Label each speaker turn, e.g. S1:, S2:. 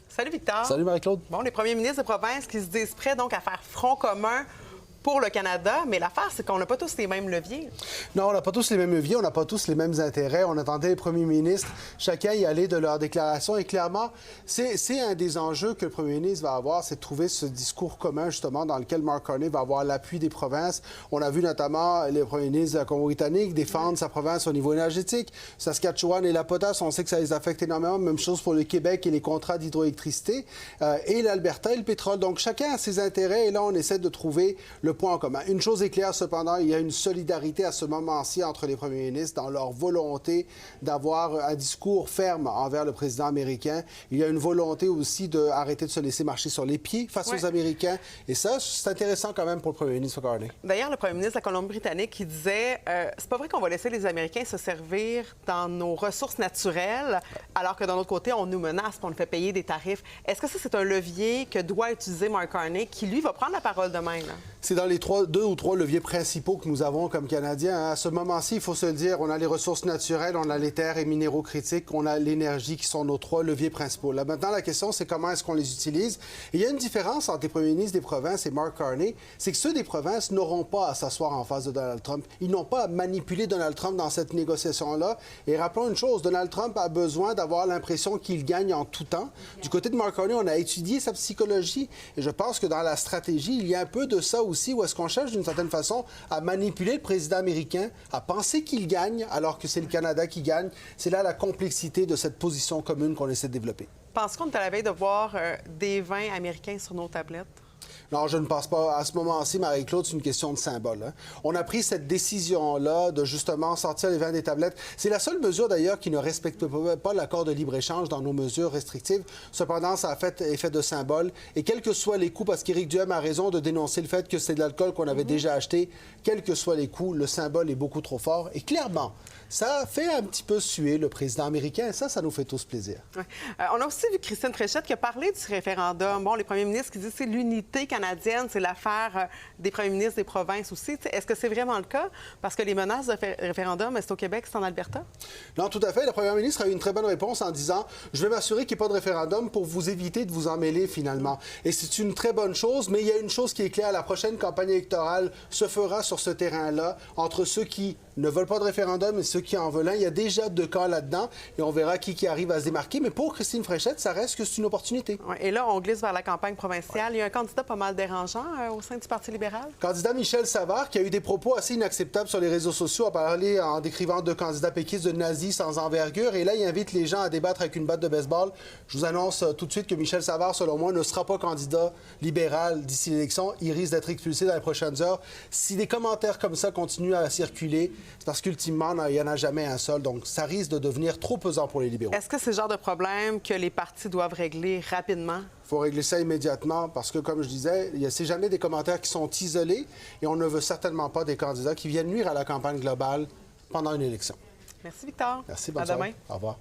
S1: Salut Victor.
S2: Salut Marie-Claude.
S1: Bon, les premiers ministres de province qui se disent prêts donc à faire front commun pour le Canada, mais l'affaire, c'est qu'on n'a pas tous les mêmes leviers.
S2: Non, on n'a pas tous les mêmes leviers, on n'a pas tous les mêmes intérêts. On attendait les premiers ministres, chacun y aller de leur déclaration. Et clairement, c'est un des enjeux que le premier ministre va avoir, c'est de trouver ce discours commun, justement, dans lequel Mark Carney va avoir l'appui des provinces. On a vu notamment le premier ministre de la Colombie-Britannique défendre sa province au niveau énergétique. Saskatchewan et la potasse, on sait que ça les affecte énormément. Même chose pour le Québec et les contrats d'hydroélectricité. Et l'Alberta et le pétrole. Donc, chacun a ses intérêts. Et là, on essaie de trouver le point en commun. Une chose est claire, cependant, il y a une solidarité à ce moment-ci entre les premiers ministres dans leur volonté d'avoir un discours ferme envers le président américain. Il y a une volonté aussi d'arrêter de se laisser marcher sur les pieds face aux Américains. Et ça, c'est intéressant quand même pour le premier ministre Carney.
S1: D'ailleurs, le premier ministre de la Colombie-Britannique qui disait c'est pas vrai qu'on va laisser les Américains se servir dans nos ressources naturelles, alors que d'un autre côté, on nous menace et on nous fait payer des tarifs. Est-ce que ça, c'est un levier que doit utiliser Mark Carney, qui, lui, va prendre la parole demain?
S2: C'est dans les deux ou trois leviers principaux que nous avons comme Canadiens. À ce moment-ci, il faut se le dire, on a les ressources naturelles, on a les terres et minéraux critiques, on a l'énergie qui sont nos trois leviers principaux. Là, maintenant, la question, c'est comment est-ce qu'on les utilise. Et il y a une différence entre les premiers ministres des provinces et Mark Carney, c'est que ceux des provinces n'auront pas à s'asseoir en face de Donald Trump. Ils n'ont pas à manipuler Donald Trump dans cette négociation-là. Et rappelons une chose, Donald Trump a besoin d'avoir l'impression qu'il gagne en tout temps. Du côté de Mark Carney, on a étudié sa psychologie et je pense que dans la stratégie, il y a un peu de ça aussi, où est-ce qu'on cherche d'une certaine façon à manipuler le président américain, à penser qu'il gagne alors que c'est le Canada qui gagne. C'est là la complexité de cette position commune qu'on essaie de développer.
S1: Pense qu'on est à la veille de voir des vins américains sur nos tablettes?
S2: Non, je ne pense pas. À ce moment-ci, Marie-Claude, c'est une question de symbole. Hein. On a pris cette décision-là de justement sortir les vins des tablettes. C'est la seule mesure, d'ailleurs, qui ne respecte pas l'accord de libre-échange dans nos mesures restrictives. Cependant, ça a fait effet de symbole. Et quels que soient les coûts, parce qu'Éric Duhem a raison de dénoncer le fait que c'est de l'alcool qu'on avait déjà acheté, quels que soient les coûts, le symbole est beaucoup trop fort. Et clairement, ça fait un petit peu suer le président américain. Et ça nous fait tous plaisir.
S1: Ouais. On a aussi vu Christine Fréchette qui a parlé du référendum. Bon, les premiers ministres qui disent que c'est l'unité canadienne, c'est l'affaire des premiers ministres des provinces aussi. Est-ce que c'est vraiment le cas? Parce que les menaces de référendum, est-ce au Québec, c'est en Alberta?
S2: Non, tout à fait. La première ministre a eu une très bonne réponse en disant « Je vais m'assurer qu'il n'y ait pas de référendum pour vous éviter de vous en mêler finalement. » Et c'est une très bonne chose, mais il y a une chose qui est claire. La prochaine campagne électorale se fera sur ce terrain-là, entre ceux qui ne veulent pas de référendum et ceux qui en veulent un. Il y a déjà deux camps là-dedans et on verra qui arrive à se démarquer. Mais pour Christine Fréchette, ça reste que c'est une opportunité.
S1: Ouais, et là, on glisse vers la campagne provinciale. Il y a un candidat pas mal dérangeant au sein du Parti libéral.
S2: Candidat Michel Savard, qui a eu des propos assez inacceptables sur les réseaux sociaux, a parlé en décrivant deux candidats péquistes de nazis sans envergure. Et là, il invite les gens à débattre avec une batte de baseball. Je vous annonce tout de suite que Michel Savard, selon moi, ne sera pas candidat libéral d'ici l'élection. Il risque d'être expulsé dans les prochaines heures. Si des commentaires comme ça continuent à circuler, c'est parce qu'ultimement, il n'y en a jamais un seul. Donc, ça risque de devenir trop pesant pour les libéraux.
S1: Est-ce que c'est le genre de problème que les partis doivent régler rapidement?
S2: Il faut régler ça immédiatement parce que, comme je disais, c'est jamais des commentaires qui sont isolés et on ne veut certainement pas des candidats qui viennent nuire à la campagne globale pendant une élection.
S1: Merci, Victor.
S2: Merci, bonne
S1: à
S2: soirée.
S1: demain.
S2: Au revoir.